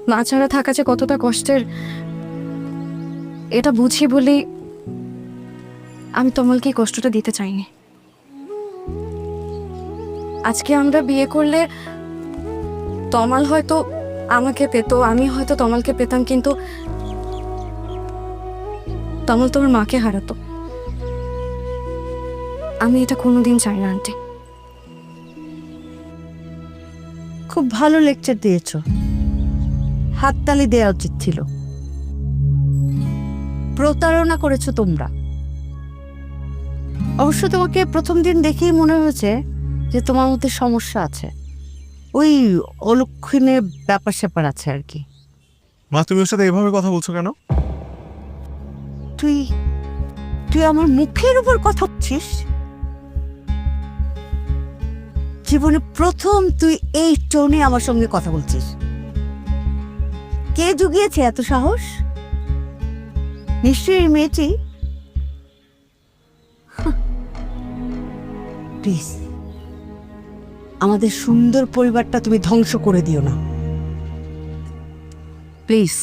মা ছাড়া থাকা যে কতটা কষ্টের এটা বুঝি বলেই আমি তমালকে এই কষ্টটা দিতে চাইনি। আজকে আমরা বিয়ে করলে তমাল হয়তো আমাকে পেত, আমি হয়তো তমালকে পেতাম, কিন্তু তমাল তোমার মাকে হারাতো। আমি এটা কোনোদিন চাই না আন্টি। খুব ভালো লেকচার দিয়েছো, হাততালি দেওয়া উচিত ছিল। প্রতারণা করেছো তোমরা। অবশ্য তোমাকে প্রথম দিন দেখেই মনে হয়েছে যে তোমার মধ্যে সমস্যা আছে, ওই অলক্ষণে ব্যাপার স্যাপার আছে আর কি। মা, তুমি ওর সাথে এভাবে কথা বলছো কেন? তুই তুই আমার মুখের উপর কথা বলছিস? জীবনে প্রথম তুই এই টোনে আমার সঙ্গে কথা বলছিস। কে জুগিয়েছে এত সাহস? নিশ্চয়ই এই মেয়েটি। প্লিজ, আমাদের সুন্দর পরিবারটা তুমি ধ্বংস করে দিও না প্লিজ।